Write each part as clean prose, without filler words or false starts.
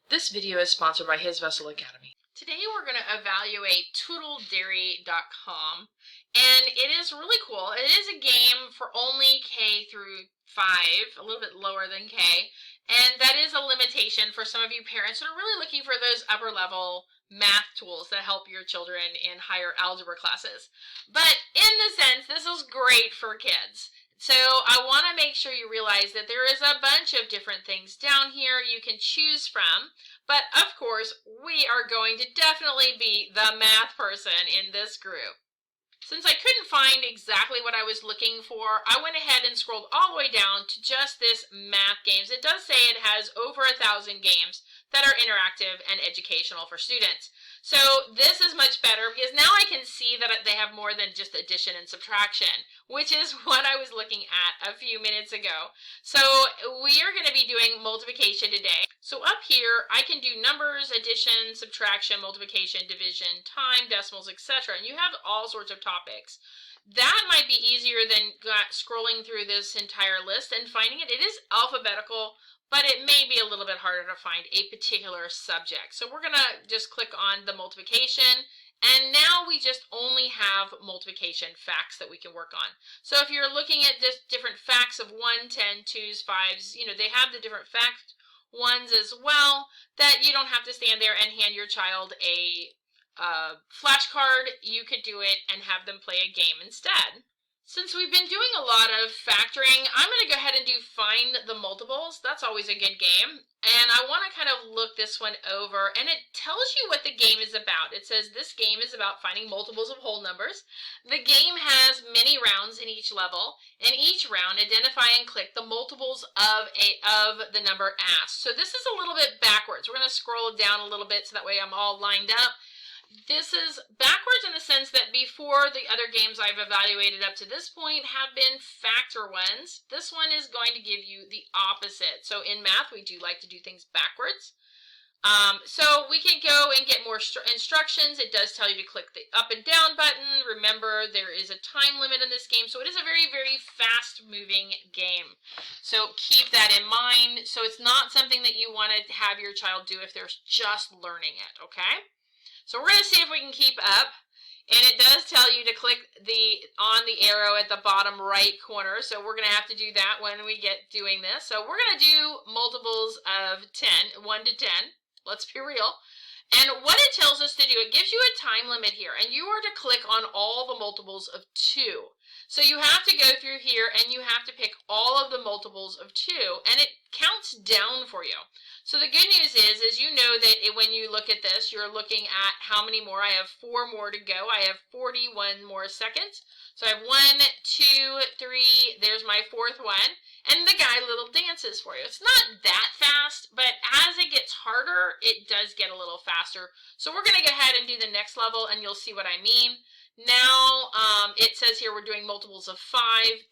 This video is sponsored by His Vessel Academy. Today we're going to evaluate TootleDairy.com, and it is really cool. It is a game for only K through 5, a little bit lower than K, and that is a limitation for some of you parents that are really looking for those upper level math tools that help your children in higher algebra classes. But in the sense, this is great for kids. So I want to make sure you realize that there is a bunch of different things down here you can choose from. But of course, we are going to definitely be the math person in this group. Since I couldn't find exactly what I was looking for, I went ahead and scrolled all the way down to just this math games. It does say it has over 1,000 games that are interactive and educational for students. So this is much better because now I can see that they have more than just addition and subtraction, which is what I was looking at a few minutes ago. So we are going to be doing multiplication today. So up here, I can do numbers, addition, subtraction, multiplication, division, time, decimals, etc. And you have all sorts of topics. That might be easier than scrolling through this entire list and finding it. It is alphabetical, but it may be a little bit harder to find a particular subject. So we're going to just click on the multiplication, and now we just only have multiplication facts that we can work on. So if you're looking at this different facts of 1, 10, 2s, 5s, they have the different fact ones as well, that you don't have to stand there and hand your child a flashcard. You could do it and have them play a game instead. Since we've been doing a lot of factoring, I'm going to go ahead and do find the multiples. That's always a good game. And I want to kind of look this one over, and it tells you what the game is about. It says this game is about finding multiples of whole numbers. The game has many rounds in each level. In each round, identify and click the multiples of the number asked. So this is a little bit backwards. We're going to scroll down a little bit so that way I'm all lined up. This is backwards in the sense that before the other games I've evaluated up to this point have been factor ones. This one is going to give you the opposite. So in math, we do like to do things backwards. So we can go and get more instructions. It does tell you to click the up and down button. Remember, there is a time limit in this game, so it is a very, very fast-moving game. So keep that in mind. So it's not something that you want to have your child do if they're just learning it, okay? So we're going to see if we can keep up, and it does tell you to click on the arrow at the bottom right corner, so we're going to have to do that when we get doing this. So we're going to do multiples of 10, 1 to 10, let's be real. And what it tells us to do, it gives you a time limit here, and you are to click on all the multiples of 2. So you have to go through here and you have to pick all of the multiples of 2, and it counts down for you. So the good news is you know that when you look at this, you're looking at how many more. I have 4 more to go. I have 41 more seconds. So I have 1, 2, 3, there's my 4th one, and the guy little dances for you. It's not that fast, but as it gets harder, it does get a little faster. So we're going to go ahead and do the next level, and you'll see what I mean. Now, it says here we're doing multiples of 5.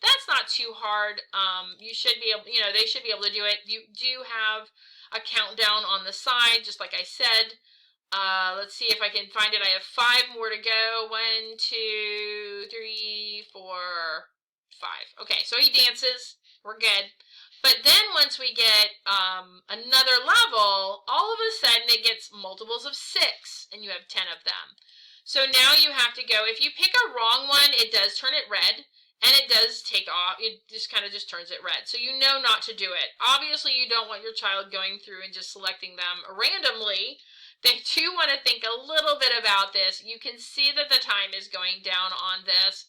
That's not too hard. You should be able, they should be able to do it. You do have a countdown on the side, just like I said. Let's see if I can find it. I have 5 more to go. 1, 2, 3, 4, 5. Okay, so he dances. We're good. But then once we get another level, all of a sudden it gets multiples of 6, and you have 10 of them. So now you have to go, if you pick a wrong one, it does turn it red, and it does take off, it just kind of just turns it red. So you know not to do it. Obviously, you don't want your child going through and just selecting them randomly. They do want to think a little bit about this. You can see that the time is going down on this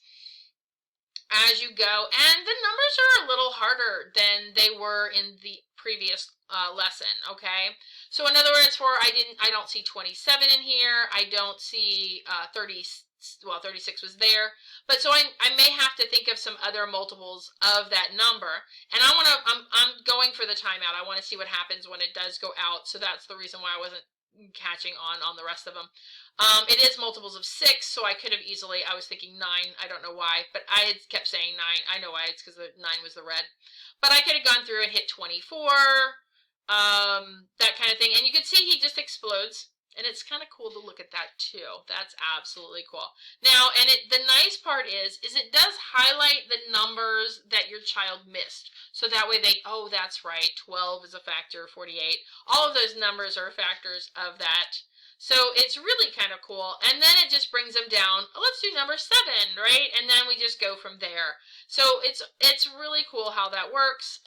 as you go, and the numbers are a little harder than they were in the previous lesson, okay? So in other words, I don't see 27 in here. I don't see 36 was there. But so I may have to think of some other multiples of that number. And I'm going for the timeout. I want to see what happens when it does go out. So that's the reason why I wasn't catching on the rest of them. It is multiples of 6, so I could have easily, I was thinking 9, I don't know why, but I had kept saying 9, I know why, it's because the 9 was the red. But I could have gone through and hit 24, that kind of thing, and you can see he just explodes, And it's kind of cool to look at that too. That's absolutely cool. Now, and the nice part is it does highlight the numbers that your child missed. So that way oh, that's right, 12 is a factor, 48. All of those numbers are factors of that. So it's really kind of cool. And then it just brings them down. Let's do number 7, right? And then we just go from there. So it's really cool how that works,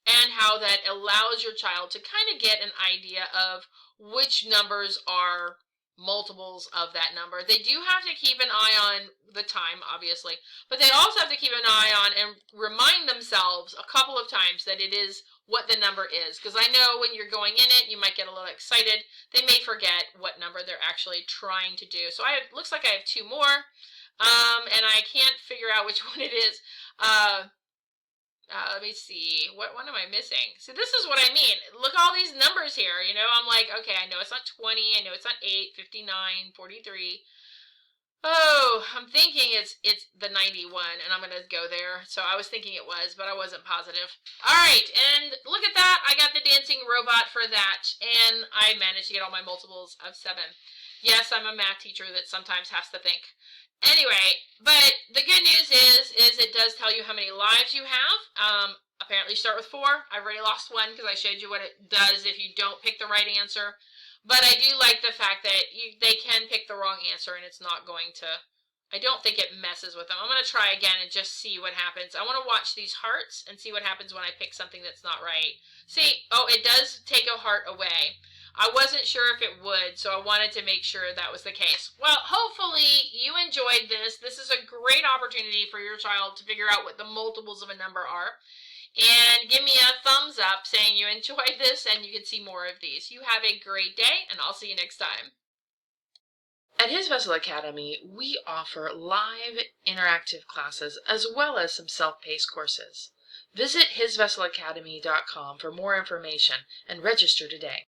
and how that allows your child to kind of get an idea of which numbers are multiples of that number. They do have to keep an eye on the time, obviously, but they also have to keep an eye on and remind themselves a couple of times that it is what the number is, because I know when you're going in it, you might get a little excited. They may forget what number they're actually trying to do. So looks like I have 2 more, and I can't figure out which one it is. Let me see. What one am I missing? So this is what I mean. Look at all these numbers here. You know, I'm like, okay, I know it's not 20. I know it's not 8, 59, 43. Oh, I'm thinking it's the 91, and I'm going to go there. So I was thinking it was, but I wasn't positive. All right, and look at that. I got the dancing robot for that, and I managed to get all my multiples of 7. Yes, I'm a math teacher that sometimes has to think. Anyway, but the good news is it does tell you how many lives you have. Apparently start with 4. I've already lost 1 because I showed you what it does if you don't pick the right answer. But I do like the fact that they can pick the wrong answer and it's not going to, I don't think it messes with them. I'm going to try again and just see what happens. I want to watch these hearts and see what happens when I pick something that's not right. See, oh, it does take a heart away. I wasn't sure if it would, so I wanted to make sure that was the case. Well, hopefully you enjoyed this. This is a great opportunity for your child to figure out what the multiples of a number are. And give me a thumbs up saying you enjoyed this and you can see more of these. You have a great day, and I'll see you next time. At His Vessel Academy, we offer live interactive classes as well as some self-paced courses. Visit hisvesselacademy.com for more information and register today.